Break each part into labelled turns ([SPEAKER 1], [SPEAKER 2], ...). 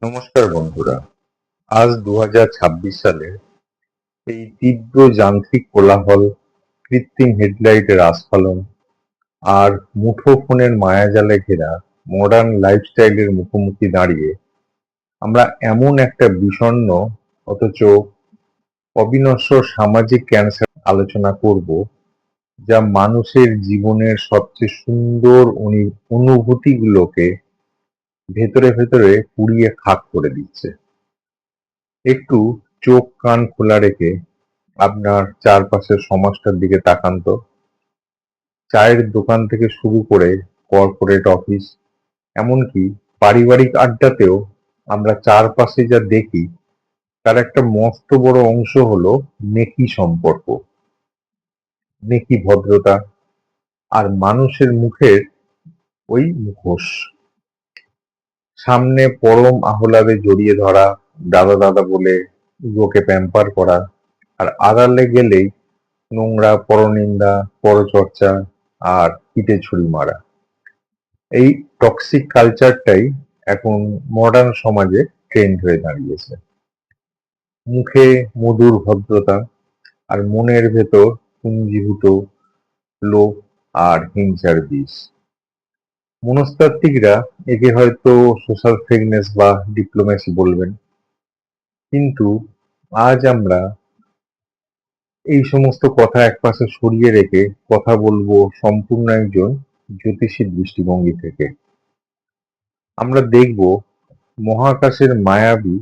[SPEAKER 1] নমস্কার বন্ধুরা। আজ 2026 সালে এই তীব্র যান্ত্রিক কোলাহল, কৃত্রিম হেডলাইটের আস্ফালন আর মুঠোফোনের মায়াজালে ঘেরা মডার্ন লাইফস্টাইলের মুখোমুখি দাঁড়িয়ে আমরা এমন একটা বিষণ্ণ অথচ অবিনশ্বর সামাজিক ক্যান্সার আলোচনা করব, যা মানুষের জীবনের সবচেয়ে সুন্দর অনুভূতিগুলোকে ভেতরে ভেতরে পুড়িয়ে খাক করে দিচ্ছে। একটু চোখ কান খোলা রেখে আপনার চারপাশের সমাজটার দিকে তাকান তো। চায়ের দোকান থেকে শুরু করে কর্পোরেট অফিস, এমনকি পারিবারিক আড্ডাতেও আমরা চারপাশে যা দেখি তার একটা মস্ত বড় অংশ হলো নেকি সম্পর্ক, নেকি ভদ্রতা আর মানুষের মুখের ওই মুখোশ। সামনে পরম আহ্লাদে জড়িয়ে ধরা, দাদা দাদা বলে ইগোকে প্যাম্পার করা, আর আড়ালে গেলেই নোংরা, পরনিন্দা, পরচর্চা আর পিঠে ছুরি মারা। এই টক্সিক কালচারটাই এখন মডার্ন সমাজে ট্রেন্ড হয়ে দাঁড়িয়েছে। মুখে মধুর ভদ্রতা আর মনের ভেতর পুঞ্জীভূত লোভ আর হিংসার বিষ। মনস্তাত্ত্বিকরা একে হয়তো সোশ্যাল ফেকনেস বা ডিপ্লোম্যাসি বলবেন, কিন্তু আজ আমরা এই সমস্ত কথা একপাশে সরিয়ে রেখে কথা বলবো সম্পূর্ণ একজন জ্যোতিষীর দৃষ্টিভঙ্গি থেকে। আমরা দেখব মহাকাশের মায়াবী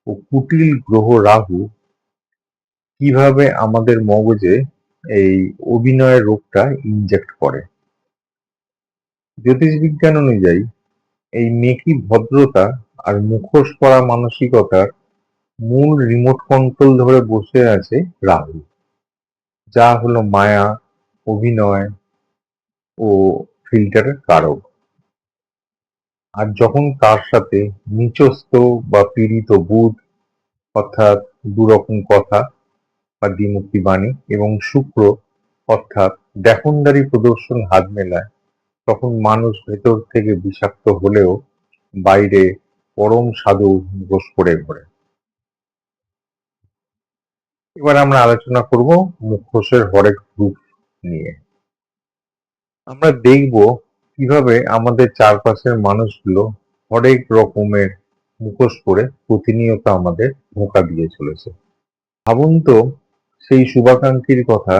[SPEAKER 1] ও কুটিল গ্রহ রাহু কিভাবে আমাদের মগজে এই অভিনয়ের রোগটা ইনজেক্ট করে। জ্যোতিষবিজ্ঞান অনুযায়ী এই মেকি ভদ্রতা আর মুখোশ পরা মানসিকতার মূল রিমোট কন্ট্রোল ধরে বসে আছে রাহু, যা হলো মায়া, অভিনয় ও ফিল্টারের কারক। আর যখন তার সাথে নিচস্থ বা পীড়িত বুধ, অর্থাৎ দুরকম কথা বা দ্বিমুখী বাণী, এবং শুক্র অর্থাৎ দেখনদারি প্রদর্শন হাত মেলায়, তখন মানুষ ভেতর থেকে বিষাক্ত হলেও বাইরে পরম সাধু মুখোশ পরে ঘোরে। এবার আমরা আলোচনা করব মুখোশের হরেক রূপ নিয়ে। আমরা দেখব কিভাবে আমাদের চারপাশের মানুষগুলো হরেক রকমের মুখোশ পরে প্রতিনিয়ত আমাদের ধোঁকা দিয়ে চলেছে। ভাবুন তো, সেই শুভাকাঙ্ক্ষীর কথা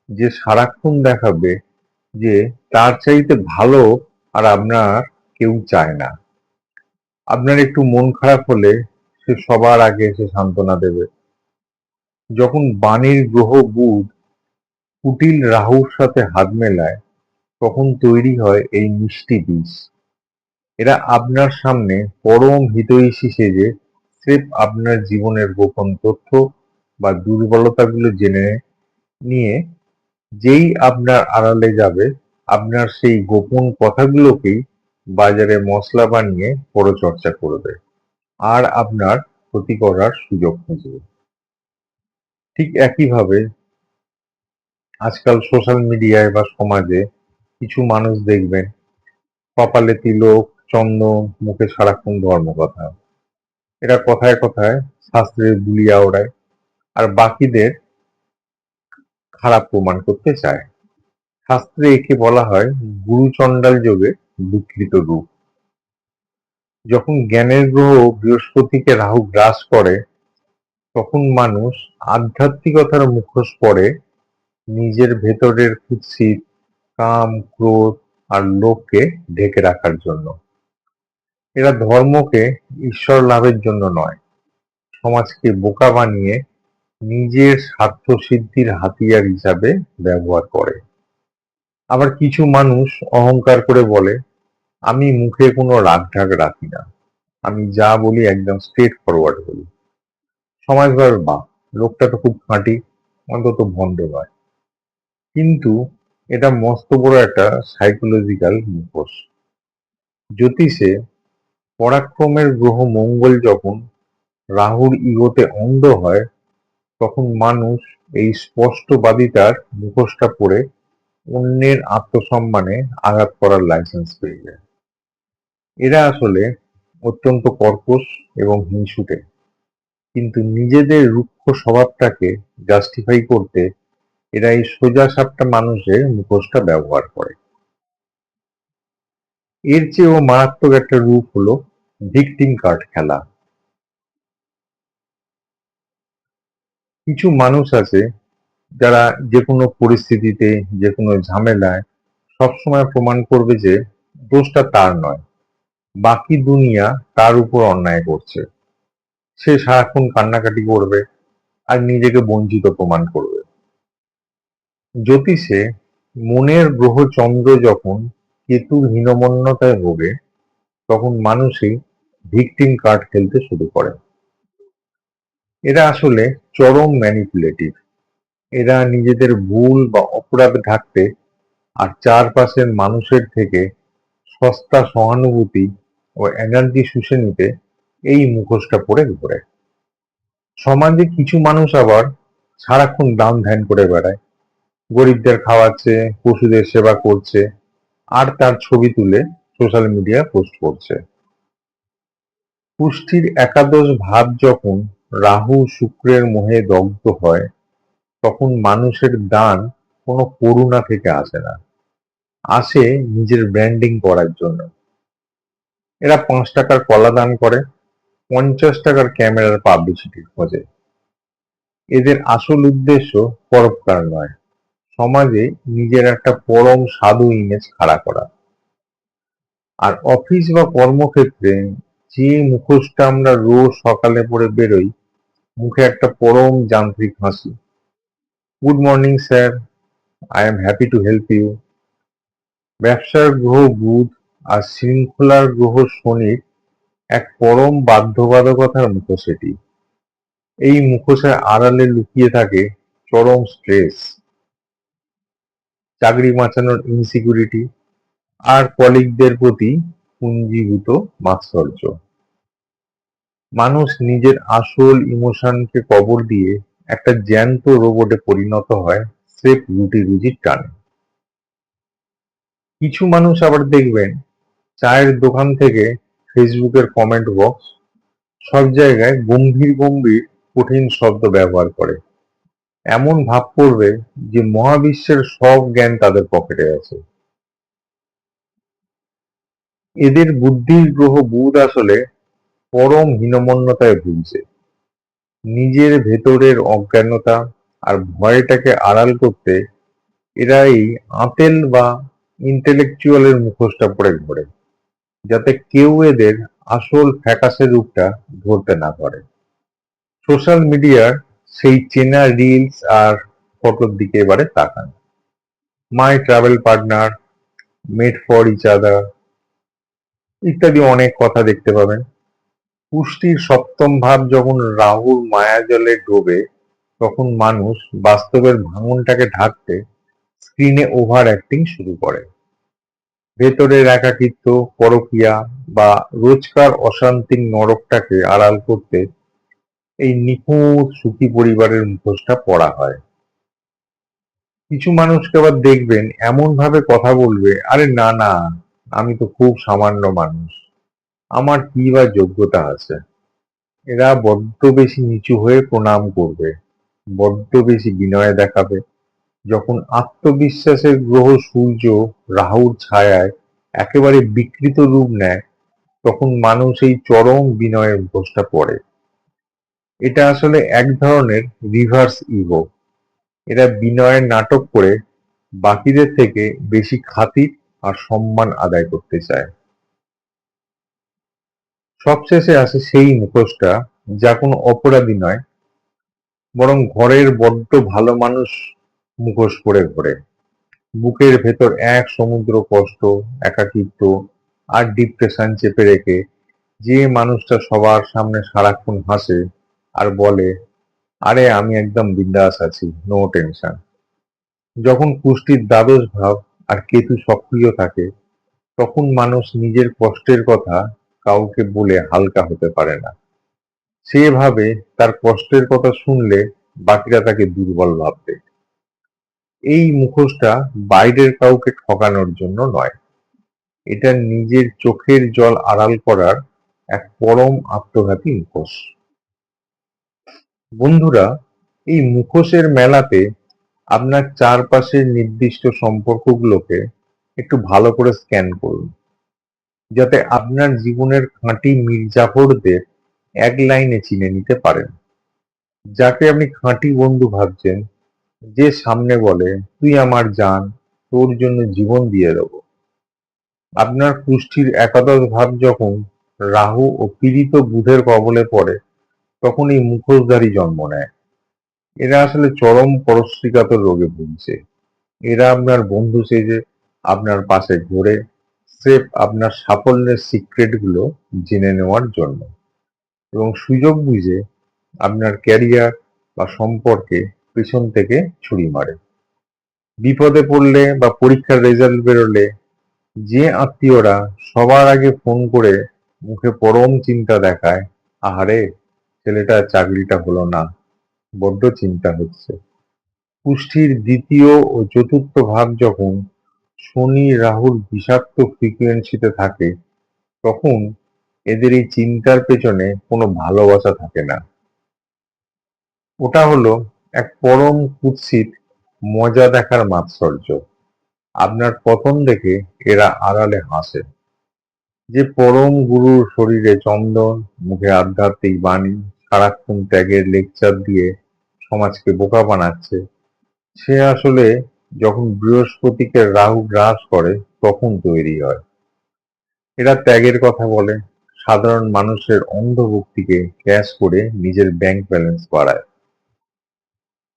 [SPEAKER 1] যে সারাক্ষণ দেখাবে যে তার চাইতে ভালো আর আপনার কেউ চায় না। আপনার একটু মন খারাপ হলে সে সবার আগে এসে সান্ত্বনা দেবে। যখন বাণীর গ্রহ বুধ কুটিল রাহুর সাথে হাত মেলায়, তখন তৈরি হয় এই মিষ্টি বিষ। এরা আপনার সামনে পরম হিতৈষী সেজে স্রেফ আপনার জীবনের গোপন তথ্য বা দুর্বলতাগুলো জেনে নিয়ে যেই আপনার আড়ালে যাবে, আপনার সেই গোপন কথাগুলোকেই বাজারে মশলা বানিয়ে পরচর্চা করবে আর আপনার ক্ষতি করার সুযোগ খুঁজবে। ঠিক একইভাবে আজকাল সোশ্যাল মিডিয়ায় বা সমাজে কিছু মানুষ দেখবেন কপালে তিলক, চন্দন, মুখে সারাক্ষণ ধর্মকথা। এরা কথায় কথায় শাস্ত্রের বুলি আওড়ায় আর বাকিদের খারাপ প্রমাণ করতে চায়। শাস্ত্রে একে বলা হয় গুরুচণ্ডাল যোগে বিকৃত রূপ। যখন জ্ঞানের গ্রহ বৃহস্পতিকে রাহু গ্রাস করে, তখন মানুষ আধ্যাত্মিকতার মুখোশ পরে নিজের ভেতরের কুৎসিত কাম, ক্রোধ আর লোভকে ঢেকে রাখার জন্য। এরা ধর্মকে ঈশ্বর লাভের জন্য নয়, সমাজকে বোকা বানিয়ে নিজের স্বার্থ সিদ্ধির হাতিয়ার হিসাবে ব্যবহার করে। আবার কিছু মানুষ অহংকার করে বলে, আমি মুখে কোনো রাগঢাক রাখি না, আমি যা বলি একদম স্ট্রেট ফরওয়ার্ড বলি। সমাজ ভাবে, বাহ, লোকটা তো খুব খাঁটি, অন্তত ভণ্ড নয়। কিন্তু এটা মস্ত বড় একটা সাইকোলজিক্যাল মুখোশ। জ্যোতিষে পরাক্রমের গ্রহ মঙ্গল যখন রাহুর ইগোতে অন্ধ হয়, তখন মানুষ এই স্পষ্টবাদিতার মুখোশটা পরে অন্যের আত্মসম্মানে আঘাত করার লাইসেন্স পেয়ে যায়। এরা আসলে অত্যন্ত কর্কশ এবং হিংসুটে, কিন্তু নিজেদের রুক্ষ স্বভাবটাকে জাস্টিফাই করতে এরা এই সোজাসাপটা মানুষের মুখোশটা ব্যবহার করে। এর চেয়েও মারাত্মক একটা রূপ হলো ভিকটিম কার্ড খেলা। কিছু মানুষ আছে যারা যেকোনো পরিস্থিতিতে, যেকোনো ঝামেলায় সবসময় প্রমাণ করবে যে দোষটা তার নয়, বাকি দুনিয়া তার উপর অন্যায় করছে। সে সারাক্ষণ কান্নাকাটি করবে আর নিজেকে বঞ্চিত প্রমাণ করবে। জ্যোতিষে মনের গ্রহ চন্দ্র যখন কেতুর হীনমন্যতায় ভোগে, তখন মানুষই ভিকটিম কার্ড খেলতে শুরু করে। এরা আসলে চরম ম্যানিপুলেটিভ। এরা নিজেদের ভুল বা অপরাধ ঢাকতে আর চারপাশের মানুষের থেকে সস্তা সহানুভূতি ও এনার্জি শুষে নিতে এই মুখোশটা পরে ঘোরে। সমাজে কিছু মানুষ আবার সারাক্ষণ দান ধ্যান করে বেড়ায়, গরিবদের খাওয়াচ্ছে, পশুদের সেবা করছে, আর তার ছবি তুলে সোশ্যাল মিডিয়ায় পোস্ট করছে। পুষ্টির একাদশ ভাব যখন রাহু শুক্রের মোহে দগ্ধ হয়, তখন মানুষের দান কোনো করুণা থেকে আসে না, আসে নিজের ব্র্যান্ডিং করার জন্য। এরা ৫ টাকার কলা দান করে, ৫০ টাকার ক্যামেরার পাবলিসিটির খোঁজে। এদের আসল উদ্দেশ্য পরোপকার নয়, সমাজে নিজের একটা পরম সাধু ইমেজ খাড়া করা। আর অফিস বা কর্মক্ষেত্রে যে মুখোশটা আমরা রোজ সকালে পরে বেরোই, মুখে একটা পরম যান্ত্রিক হাসি, good morning sir, I am happy to help you. ব্যবসার গ্রহ বুধ আর শৃঙ্খলার গ্রহ শনির এক পরম বাধ্যবাধকতার মুখোশ এটি। এই মুখোশের আড়ালে লুকিয়ে থাকে চরম স্ট্রেস, চাকরি বাঁচানোর ইনসিকিউরিটি, আর কলিগদের প্রতি পুঞ্জীভূত মাৎসর্য। মানুষ নিজের আসল ইমোশনকে কবর দিয়ে একটা জ্যান্ত রোবটে পরিণত হয় স্রেফ রুটি রুজির টানে। কিছু মানুষ আবার দেখবেন চায়ের দোকান থেকে ফেসবুকের কমেন্ট বক্স, সব জায়গায় গম্ভীর গম্ভীর কঠিন শব্দ ব্যবহার করে, এমন ভাব করবে যে মহাবিশ্বের সব জ্ঞান তাদের পকেটে আছে। এদের বুদ্ধির গ্রহ বুধ আসলে পরম হীনমন্যতায় ভুগছে। নিজের ভেতরের অজ্ঞানতা আর ভয়টাকে আড়াল করতে এরা এই আঁতেল বা ইন্টেলেকচুয়ালের মুখোশটা পরে ঘোরে, যাতে কেউ এদের আসল ফ্যাকাশে রূপটা ধরতে না পারে। সোশ্যাল মিডিয়ার সেই চেনা রিলস আর ফটোর দিকে এবারে তাকান। My travel partner, made for each other ইত্যাদি অনেক কথা দেখতে পাবেন। পুষ্টির সপ্তম ভাব যখন রাহুর মায়াজালে ডোবে, তখন মানুষ বাস্তবের ভাঙনটাকে ঢাকতে স্ক্রিনে ওভার অ্যাক্টিং শুরু করে। ভেতরের একাকিত্ব, পরকীয়া বা রোজকার অশান্তির নরকটাকে আড়াল করতে এই নিখুঁত সুখী পরিবারের মুখোশটা পরা হয়। কিছু মানুষকে আবার দেখবেন এমন ভাবে কথা বলবে, আরে না না, আমি তো খুব সামান্য মানুষ, আমার কি বা যোগ্যতা আছে। এরা বড্ড বেশি নিচু হয়ে প্রণাম করবে, বড্ড বেশি বিনয় দেখাবে। যখন আত্মবিশ্বাসের গ্রহ সূর্য রাহুর ছায়ায় একেবারে বিকৃত রূপ নেয়, তখন মানুষ এই চরম বিনয়ের মুখোশটা পরে। এটা আসলে এক ধরনের রিভার্স ইগো। এরা বিনয়ের নাটক করে বাকিদের থেকে বেশি খাতির আর সম্মান আদায় করতে চায়। সবশেষে আসে সেই মুখোশটা যা কোনো অপরাধী নয়, বরং ঘরের বড্ড ভালো মানুষ মুখোশ পরে ঘোরে। বুকের ভেতর এক সমুদ্র কষ্ট, একাকিত্ব আর ডিপ্রেশন চেপে রেখে যে মানুষটা সবার সামনে সারাক্ষণ হাসে আর বলে, আরে আমি একদম বিন্দাস আছি, নো টেনশন। যখন পুষ্টির দ্বাদশ ভাব আর কেতু সক্রিয় থাকে, তখন মানুষ নিজের কষ্টের কথা কাউকে বলে হালকা হতে পারে না। সে ভাবে তার কষ্টের কথা শুনলে বাকিরা তাকে দুর্বল ভাববে। এই মুখোশটা বাইরের কাউকে ঠকানোর জন্য নয়, এটা নিজের চোখের জল আড়াল করার এক পরম আত্মঘাতী মুখোশ। বন্ধুরা, এই মুখোশের মেলাতে আপনার চারপাশের নির্দিষ্ট সম্পর্কগুলোকে একটু ভালো করে স্ক্যান করুন, যাতে আপনার জীবনের খাঁটি মির্জাফরদের এক লাইনে চিনে নিতে পারেন। যাকে আপনি খাঁটি বন্ধু ভাবছেন, যে সামনে বলে তুই আমার জান, তোর জন্য জীবন দিয়ে দেবো। আপনার কুষ্ঠির একাদশ ভাব যখন রাহু ও পীড়িত বুধের কবলে পড়ে, তখন এই মুখোশধারী জন্ম নেয়। এরা আসলে চরম পরশ্রীকাতর রোগে ভুগছে। এরা আপনার বন্ধু সেজে আপনার পাশে ঘোরে, স্রেফ আপনার সাফল্যের সিক্রেট গুলো জেনে নেওয়ার জন্য, এবং সুযোগ বুঝে আপনার ক্যারিয়ার বা সম্পর্কে পেছন থেকে ছুরি মারে। বিপদে পড়লে বা পরীক্ষার রেজাল্ট বেরোলে যে আত্মীয়রা সবার আগে ফোন করে মুখে পরম চিন্তা দেখায়, আহারে ছেলেটার চাকরিটা হলো না, বড্ড চিন্তা হচ্ছে। কুষ্ঠির দ্বিতীয় ও চতুর্থ ভাব যখন শনি রাহুর বিষাক্ত ফ্রিকুয়েন্সিতে থাকে, তখন এদের এই চিন্তার পেছনে কোনো ভালোবাসা থাকে না। ওটা হলো এক পরম কুৎসিত মজা দেখার মাৎসর্য। আপনার পতন দেখে এরা আড়ালে হাসে। যে পরম গুরুর শরীরে চন্দন, মুখে আধ্যাত্মিক বাণী, সারাক্ষণ ত্যাগের লেকচার দিয়ে সমাজকে বোকা বানাচ্ছে, সে আসলে যখন বৃহস্পতিকে রাহু গ্রাস করে তখন তৈরি হয়। এরা ত্যাগের কথা বলে, সাধারণ মানুষের অন্ধ ভক্তিকে ক্যাশ করে নিজের ব্যাংক ব্যালেন্স বাড়ায়।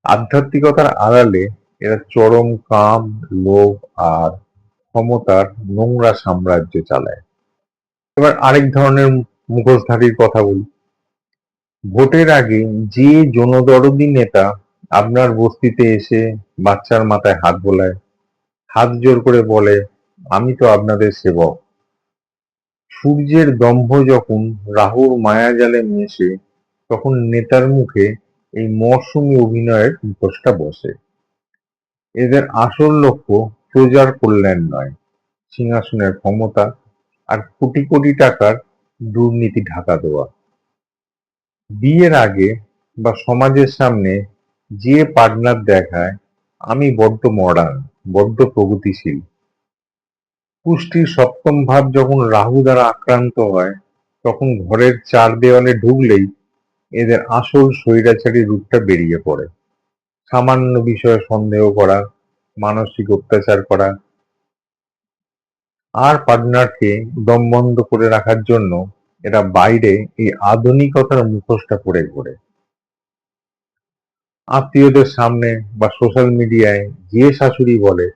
[SPEAKER 1] আধ্যাত্মিকতার আড়ালে এরা চরম কাম, লোভ আর ক্ষমতার নোংরা সাম্রাজ্য চালায়। এবার আরেক ধরনের মুখোশধারীর কথা বলি। ভোটের আগে যে জনদরদি নেতা আপনার বস্তিতে এসে বাচ্চার মাথায় হাত বোলায়, হাত জোর করে বলে আমি তো আপনাদের সেবক। সূর্যের দম্ভ যখন রাহুর মায়াজালে মেশে, তখন নেতার মুখে এই মরশুমি অভিনয়ের মুখোশটা বসে। এদের আসল লক্ষ্য প্রজার কল্যাণ নয়, সিংহাসনের ক্ষমতা আর কোটি কোটি টাকার দুর্নীতি ঢাকা দেওয়া। বিয়ের আগে বা সমাজের সামনে যে পার্টনার দেখায় আমি বড্ড মডার্ন, বড্ড প্রগতিশীল, পুষ্টির সপ্তম ভাব যখন রাহু দ্বারা আক্রান্ত হয়, তখন ঘরের চার দেওয়ালে ঢুকলেই এদের আসল স্বৈরাচারী রূপটা বেরিয়ে পড়ে। সামান্য বিষয়ে সন্দেহ করা, মানসিক অত্যাচার করা, আর পার্টনারকে দমবন্ধ করে রাখার জন্য এরা বাইরে এই আধুনিকতার মুখোশটা পরে ঘোরে। আত্মীয়দের সামনে বা সোশ্যাল মিডিয়ায় যে শাশুড়ি বলে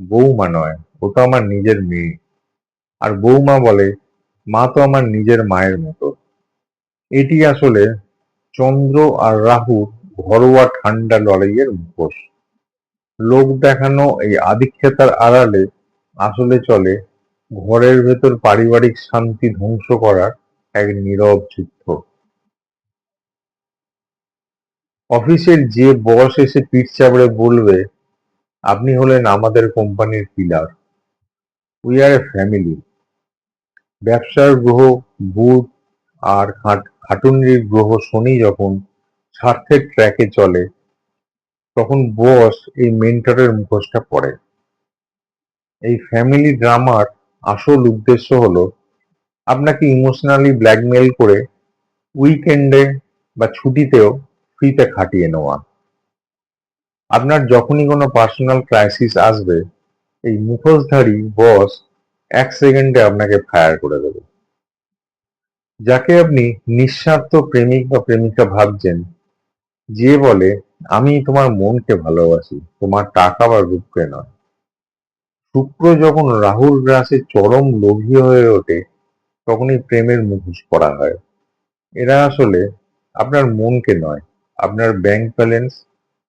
[SPEAKER 1] বৌমা নয়, ও তো আমার নিজের মেয়ে, আর বৌমা বলে মা তো আমার নিজের মায়ের মতো, এটি আসলে চন্দ্র আর রাহুর ঘরোয়া ঠান্ডা লড়াইয়ের মুখোশ। লোক দেখানো এই আধিক্যতার আড়ালে আসলে চলে ঘরের ভেতর পারিবারিক শান্তি ধ্বংস করার এক নীরব যুদ্ধ। অফিসের যে বস এসে পিঠ চাপড়ে বলবে আপনি হলেন আমাদের কোম্পানির pillar, we are A family, ব্যবসার গ্রহ বুধ আর খাটুনির গ্রহ শনি যখন স্বার্থের ট্র্যাকে চলে, তখন বস এই মেন্টরের মুখোশটা পরে। এই ফ্যামিলি ড্রামার আসল উদ্দেশ্য হলো আপনাকে ইমোশনালি ব্ল্যাকমেইল করে উইকেন্ডে বা ছুটিতেও ফ্রিতে খাটিয়ে নেওয়া। আপনার যখনই কোনো পার্সোনাল ক্রাইসিস আসবে, এই মুখোশধারী বস এক সেকেন্ডে আপনাকে ফায়ার করে দেবে। যাকে আপনি নিঃস্বার্থ প্রেমিক বা প্রেমিকা ভাবছেন, যে বলে আমি তোমার মনকে ভালোবাসি, তোমার টাকা বা রূপকে নয়, শুক্র যখন রাহুর গ্রাসে চরম লোভী হয়ে ওঠে, তখনই প্রেমের মুখোশ পরা হয়। এরা আসলে আপনার মনকে নয়, আপনার ব্যাংক ব্যালেন্স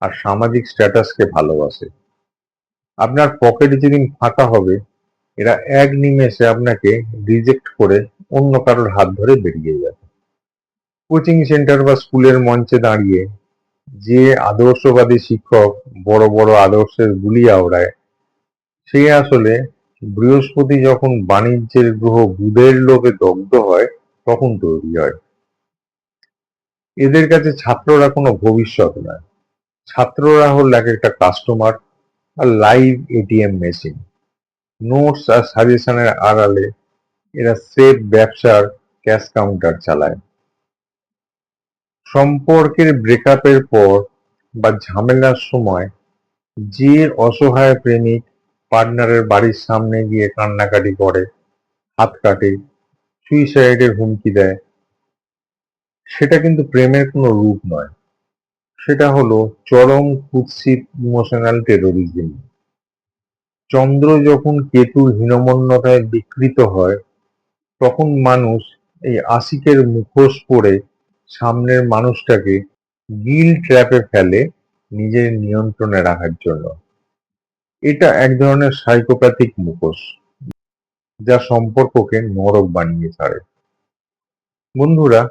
[SPEAKER 1] আর সামাজিক স্ট্যাটাসকে ভালোবাসে। আপনার পকেট যেদিন ফাঁকা হবে, এরা এক নিমেষে আপনাকে রিজেক্ট করে অন্য কারোর হাত ধরে বেরিয়ে যাবে। কোচিং সেন্টার বা স্কুলের মঞ্চে দাঁড়িয়ে যে আদর্শবাদী শিক্ষক বড় বড় আদর্শের বুলি আওড়ায়, সে আসলে বৃহস্পতি যখন বাণিজ্যের গ্রহ বুধের লোভে দগ্ধ হয় তখন তৈরি হয়। এদের কাছে ছাত্ররা কোনো ভবিষ্যৎ নয়, ছাত্ররা হল এক একটা কাস্টমার আর লাইভ এটিএম মেশিন। নোটস আর সাজেশনের আড়ালে এরা সেফ ব্যবসার ক্যাশ কাউন্টার চালায়। সম্পর্কের ব্রেকআপের পর বা ঝামেলার সময় যে অসহায় প্রেমিক পার্টনারের বাড়ির সামনে গিয়ে কান্নাকাটি করে, হাত কাটে, সুইসাইডের হুমকি দেয়, সেটা কিন্তু প্রেমের কোনো রূপ নয়, সেটা হলো চরম কুৎসিত ইমোশনাল টেরোরিজম। চন্দ্র যখন কেতুর হীনমন্যতায় বিকৃত হয়, তখন মানুষ এই আশিকের মুখোশ পরে সামনের মানুষটাকে গিল ট্র্যাপে ফেলে নিজের নিয়ন্ত্রণে রাখার জন্য। এটা এক ধরনের সাইকোপ্যাথিক মুখোশ, যা সম্পর্ককে নরক বানিয়ে ছাড়ে। বন্ধুরা,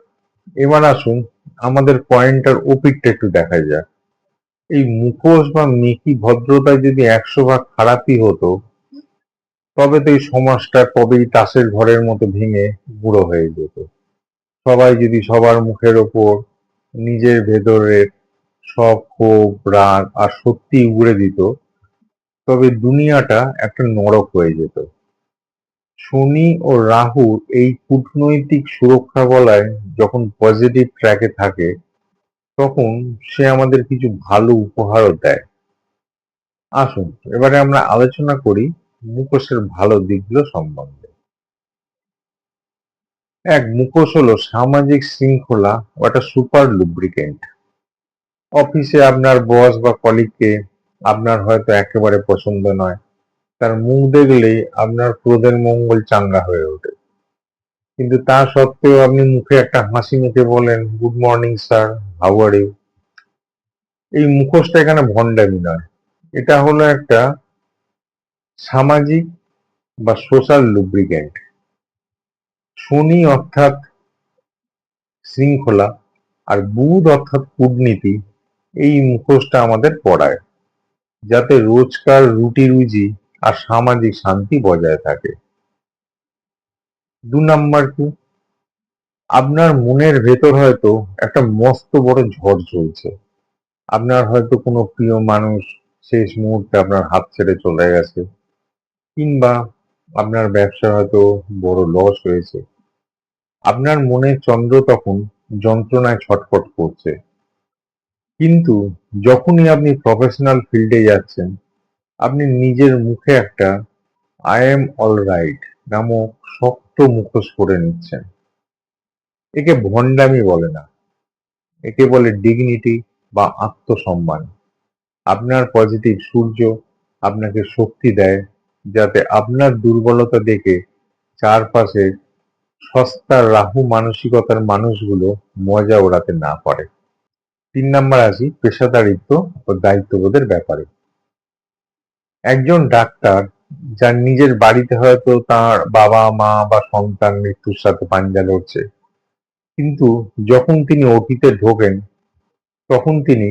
[SPEAKER 1] এবার আসুন আমাদের পয়েন্টার ওপিকটা একটু দেখা যাক। এই মুখোশ বা মিকি ভদ্রতায় যদি 100 ভাগ খারাপই হতো, তবে তো এই সমাজটা কবেই তাসের ঘরের মতো ভেঙে গুঁড়ো হয়ে যেত। সবাই যদি সবার মুখের ওপর নিজের ভেতরের সব ক্ষোভ, রাগ আর সত্যি উগড়ে দিত, তবে দুনিয়াটা একটা নরক হয়ে যেত। শনি ও রাহু এই কূটনৈতিক সুরক্ষা বলয় যখন পজিটিভ ট্র্যাকে থাকে, তখন সে আমাদের কিছু ভালো উপহারও দেয়। আসুন এবারে আমরা আলোচনা করি মুখোশের ভালো দিকগুলো সম্বন্ধে। মুখোশ হলো সামাজিক শৃঙ্খলা ও একটা সুপার লুব্রিকেন্ট। অফিসে আপনার বস বা কলিগকে আপনার হয়তো একেবারে পছন্দ নয়, তার মুখ দেখলেই আপনার ক্রোধের মঙ্গল চাঙ্গা হয়ে ওঠে, কিন্তু তা সত্ত্বেও আপনি মুখে একটা হাসি মুখে বলেন, good morning sir, how are you. এই মুখোশটা এখানে ভণ্ডামি নয়, এটা হলো একটা সামাজিক বা সোশ্যাল লুব্রিকেন্ট। শনি অর্থাৎ শৃঙ্খলা আর বুধ অর্থাৎ কূটনীতি এই মুখোশটা আমাদের পড়ায়, যাতে রোজকার রুটি রুজি আর সামাজিক শান্তি বজায় থাকে। 2 নাম্বার কি, আপনার মনের ভেতর হয়তো একটা মস্ত বড় ঝড় চলছে। আপনার হয়তো কোনো প্রিয় মানুষ শেষ মুহূর্তে আপনার হাত ছেড়ে চলে গেছে, কিংবা আপনার ব্যবসা হয়তো বড় লস হয়েছে। আপনার মনের চন্দ্র তখন যন্ত্রণায় ছটফট করছে। কিন্তু যখনই আপনি প্রফেশনাল ফিল্ডে যাচ্ছেন, আপনি নিজের মুখে একটা আই এম অল রাইট নামক শক্ত মুখোশ পরে নিচ্ছেন। একে ভণ্ডামি বলে না, একে বলে ডিগনিটি বা আত্মসম্মান। আপনার পজিটিভ সূর্য আপনাকে শক্তি দেয়, যাতে আপনার দুর্বলতা দেখে চারপাশে সস্তার রাহু মানসিকতার মানুষগুলো মজা ওড়াতে না পারে। 3 নাম্বার আসি পেশাদারিত্ব ও দায়িত্ববোধের ব্যাপারে। একজন ডাক্তার, যার নিজের বাড়িতে হয়তো তার বাবা মা বা সন্তান মৃত্যুর সাথে পাঞ্জা লড়ছে, কিন্তু যখন তিনি ওটিতে ঢোকেন, তখন তিনি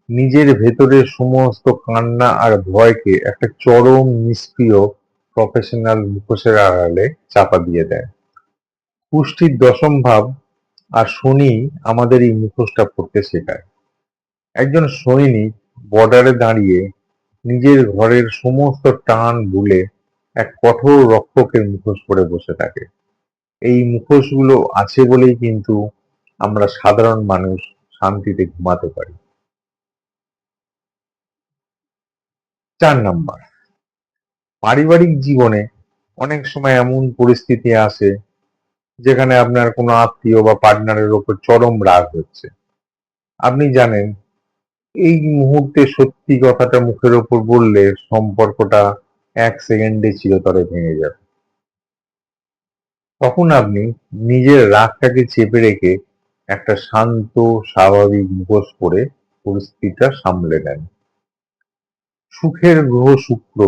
[SPEAKER 1] নিজের ভেতরের সমস্ত কান্না আর ভয়কে একটা চরম নিষ্ক্রিয় প্রফেশনাল মুখোশের আড়ালে চাপা দিয়ে দেয়। পুষ্টির 10ম ভাব আর শনি আমাদের এই মুখোশটা পড়তে শেখায়। একজন সৈনিক বর্ডারে দাঁড়িয়ে নিজের ঘরের সমস্ত টান ভুলে এক কঠোর রক্ষকের মুখোশ পরে বসে থাকে। এই মুখোশগুলো আছে বলেই কিন্তু আমরা সাধারণ মানুষ শান্তিতে ঘুমাতে পারি। 4 নাম্বার, পারিবারিক জীবনে অনেক সময় এমন পরিস্থিতি আসে যেখানে আপনার কোনো আত্মীয় বা পার্টনারের ওপর চরম রাগ হচ্ছে। আপনি জানেন এই মুহূর্তে সত্যি কথাটা মুখের ওপর বললে সম্পর্কটা 1 সেকেন্ডে চিরতরে ভেঙে যাবে। তখন আপনি নিজের রাগটাকে চেপে রেখে একটা শান্ত স্বাভাবিক মুখোশ পরে পরিস্থিতিটা সামলে নেন। সুখের গ্রহ শুক্র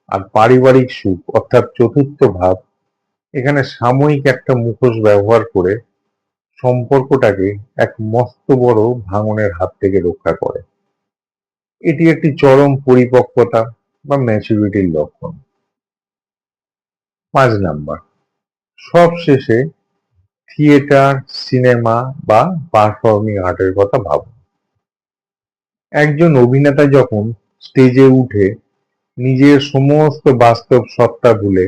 [SPEAKER 1] আর পারিবারিক সুখ অর্থাৎ 4র্থ ভাব এখানে সাময়িক একটা মুখোশ ব্যবহার করে সম্পর্কটাকে এক মস্ত বড় ভাঙনের হাত থেকে রক্ষা করে। এটি একটি চরম পরিপক্কতা বা ম্যাচুরিটির লক্ষণ। 5 নাম্বার, সব শেষে থিয়েটার, সিনেমা বা পারফর্মিং আর্টের কথা ভাবুন। একজন অভিনেতা যখন স্টেজে উঠে নিজের সমস্ত বাস্তব সত্তা ভুলে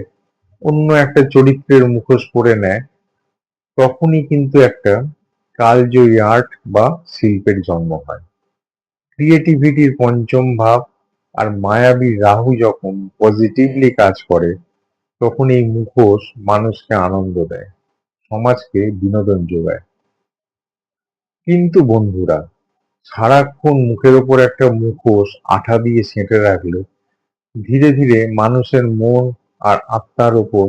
[SPEAKER 1] অন্য একটা চরিত্রের মুখোশ পরে নেয়, তখনই কিন্তু একটা কালজয়ী আর্ট বা শিল্পের জন্ম হয়। ক্রিয়েটিভিটির পঞ্চম ভাব আর মায়াবী রাহু যখন পজিটিভলি কাজ করে, তখন এই মুখোশ মানুষকে আনন্দ দেয়, সমাজকে বিনোদন যোগায়। কিন্তু বন্ধুরা, সারাক্ষণ মুখের ওপর একটা মুখোশ আঠা দিয়ে সেঁটে রাখলে ধীরে ধীরে মানুষের মন আর আত্মার ওপর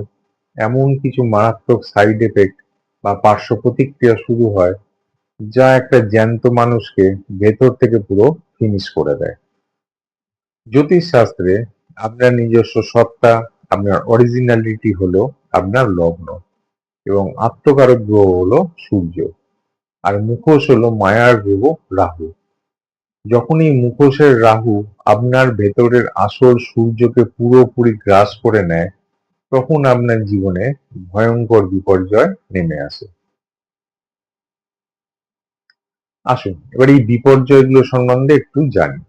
[SPEAKER 1] এমন কিছু মারাত্মক সাইড এফেক্ট বা পার্শ্ব প্রতিক্রিয়া শুরু হয়, যা একটা জ্যান্ত মানুষকে ভেতর থেকে পুরো ফিনিশ করে দেয়। জ্যোতিষশাস্ত্রে আপনার নিজস্ব সত্তা, আপনার অরিজিনালিটি হলো আপনার লগ্ন, এবং আত্মকারক গ্রহ হলো সূর্য, আর মুখোশ হলো মায়ার গ্রহ রাহু। যখন এই মুখোশের রাহু আপনার ভেতরের আসল সূর্যকে পুরোপুরি গ্রাস করে নেয়, তখন আপনার জীবনে ভয়ঙ্কর বিপর্যয় নেমে আসে। আসুন এবার এই বিপর্যয়গুলো সম্বন্ধে একটু জানি।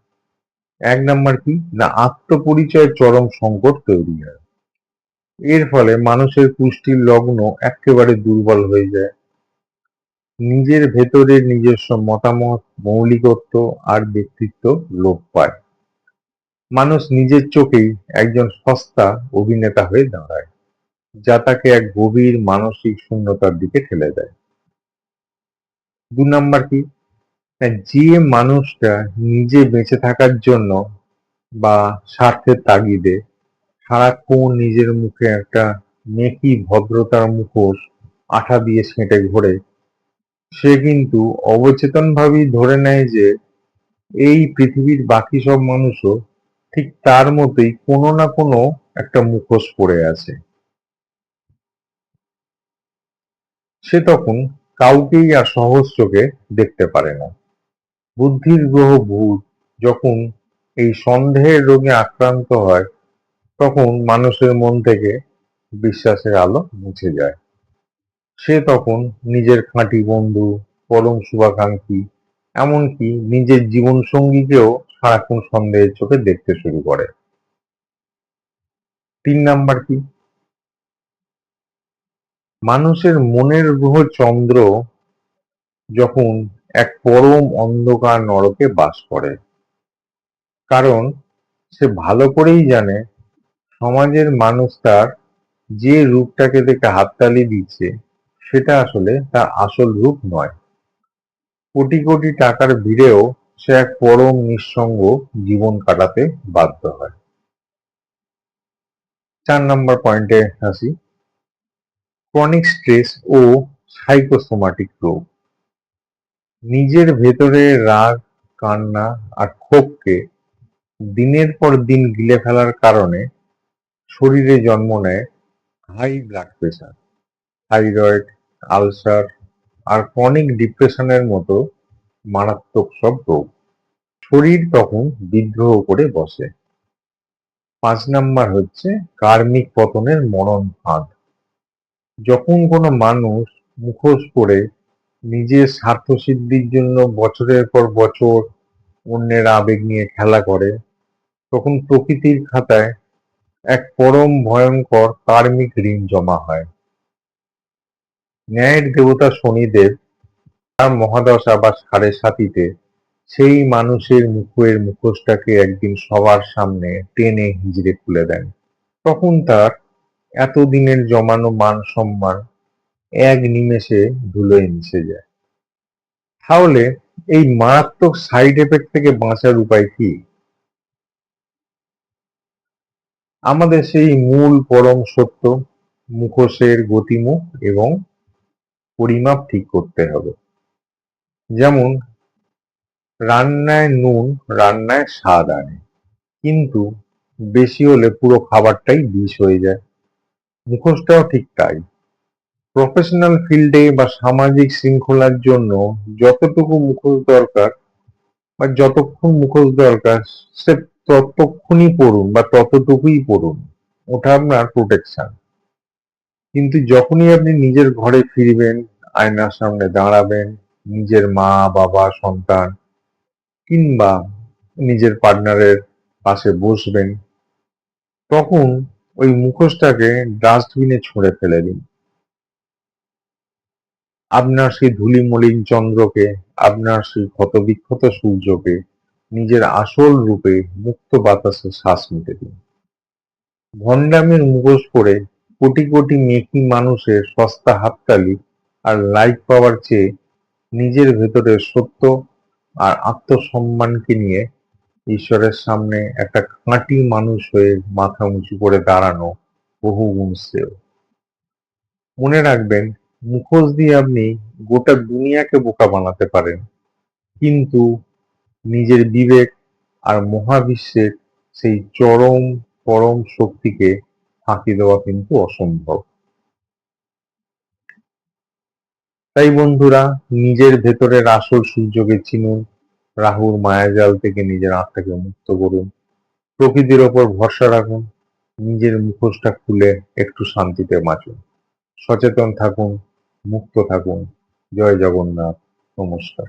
[SPEAKER 1] এক নাম্বার কি না, আত্মপরিচয়ের চরম সংকট তৈরি হয়। এর ফলে মানুষের পুষ্টির লগ্ন একেবারে দুর্বল হয়ে যায়। নিজের ভেতরের নিজস্ব মতামত, মৌলিকত্ব আর ব্যক্তিত্ব লোপ পায়। মানুষ নিজের চোখেই একজন সস্তা অভিনেতা হয়ে দাঁড়ায়, যা তাকে এক গভীর মানসিক শূন্যতার দিকে ঠেলে দেয়। ২ নাম্বার কি না, যে মানুষটা নিজে বেঁচে থাকার জন্য বা স্বার্থের তাগিদে সারাক্ষণ নিজের মুখে একটা মেকি ভদ্রতার মুখোশ আঠা দিয়ে সেঁটে ঘোরে, সে কিন্তু অবচেতনভাবেই ধরে নেয় যে এই পৃথিবীর বাকি সব মানুষও ঠিক তার মতোই কোনো না কোনো একটা মুখোশ পরে আছে। সে তখন কাউকেই আর সহজ চোখে দেখতে পারে না। বুদ্ধির গ্রহ বুধ যখন এই সন্দেহের রোগে আক্রান্ত হয়, তখন মানুষের মন থেকে বিশ্বাসের আলো মুছে যায়। সে তখন নিজের খাঁটি বন্ধু, পরম শুভাকাঙ্ক্ষী, এমনকি নিজের জীবনসঙ্গীকেও সারাক্ষণ সন্দেহের চোখে দেখতে শুরু করে। ৩ নাম্বার কি, মানুষের মনের গ্রহ চন্দ্র যখন এক পরম অন্ধকার নরকে বাস করে, কারণ সে ভালো করেই জানে সমাজের মানুষ তার যে রূপটাকে দেখে হাততালি দিচ্ছে, সেটা আসলে তার আসল রূপ নয়। কোটি কোটি টাকার ভিড়েও সে এক পরম নিঃসঙ্গ জীবন কাটাতে বাধ্য হয়। ৪ নম্বর পয়েন্টে আসি, ক্রনিক স্ট্রেস ও সাইকোসোমাটিক রোগ। নিজের ভেতরে রাগ, কান্না আর ক্ষোভকে দিনের পর দিন গিলে ফেলার কারণে শরীরে জন্ম নেয় high blood pressure, thyroid, ulcer আর ক্রনিক ডিপ্রেশনের মতো মারাত্মক সব রোগ। শরীর তখন বিদ্রোহ করে বসে। ৫ নাম্বার হচ্ছে কার্মিক পতনের মরণ ফাঁদ। যখন কোনো মানুষ মুখোশ পরে নিজের স্বার্থসিদ্ধির জন্য বছরের পর বছর অন্যের আবেগ নিয়ে খেলা করে, তখন প্রকৃতির খাতায় এক পরম ভয়ঙ্কর কার্মিক ঋণ জমা হয়। ন্যায়ের দেবতা শনিদেব তার মহাদশা বা সাড়ে সাতিতে সেই মানুষের মুখের মুখোশটাকে একদিন সবার সামনে টেনে হিঁচড়ে খুলে দেন। তখন তার এতদিনের জমানো মান সম্মান এক নিমেষে ধুলোয় মিশে যায়। তাহলে এই মারাত্মক সাইড এফেক্ট থেকে বাঁচার উপায় কি? আমাদের সেই মূল পরম সত্য, মুখোশের গতিমুখ এবং পরিমাপ ঠিক করতে হবে। যেমন রান্নায় নুন রান্নায় স্বাদ আনে, কিন্তু বেশি হলে পুরো খাবারটাই বিষ হয়ে যায়। মুখোশটাও ঠিক তাই। প্রফেশনাল ফিল্ডে বা সামাজিক শৃঙ্খলার জন্য যতটুকু মুখোশ দরকার বা যতক্ষণ মুখোশ দরকার, সে ততক্ষণই পড়ুন বা ততটুকুই পড়ুন। ওটা আপনার প্রোটেকশন। কিন্তু যখনই আপনি নিজের ঘরে ফিরবেন, আয়নার সামনে দাঁড়াবেন, নিজের মা বাবা সন্তান কিংবা নিজের পার্টনারের পাশে বসবেন, তখন ওই মুখোশটাকে ডাস্টবিনে ছুঁড়ে ফেলে দিন। আপনার সেই ধূলিমলিন চন্দ্রকে, আপনার সেই ক্ষতবিক্ষত সূর্যকে নিজের আসল রূপে মুক্ত বাতাসে শ্বাস নিতে দিন। ভণ্ডামির মুখোশ পরে কোটি কোটি মেকি মানুষের সস্তা হাততালি আর লাইক পাওয়ার চেয়ে নিজের ভেতরের সত্য আর আত্মসম্মানকে নিয়ে ঈশ্বরের সামনে একটা খাঁটি মানুষ হয়ে মাথা উঁচু করে দাঁড়ানো বহু গুণ শ্রেয়। মনে রাখবেন, মুখোশ দিয়ে আপনি গোটা দুনিয়াকে বোকা বানাতে পারেন, কিন্তু নিজের বিবেক আর মহাবিশ্বের সেই চরম পরম শক্তিকে ফাঁকি দেওয়া কিন্তু অসম্ভব। তাই বন্ধুরা, নিজের ভেতরের আসল সূর্যকে চিনুন, রাহুর মায়াজাল থেকে নিজের আত্মাকে মুক্ত করুন, প্রকৃতির ওপর ভরসা রাখুন, নিজের মুখোশটা খুলে একটু শান্তিতে বাঁচুন। সচেতন থাকুন, মুক্ত থাকুন। জয় জগন্নাথ। নমস্কার।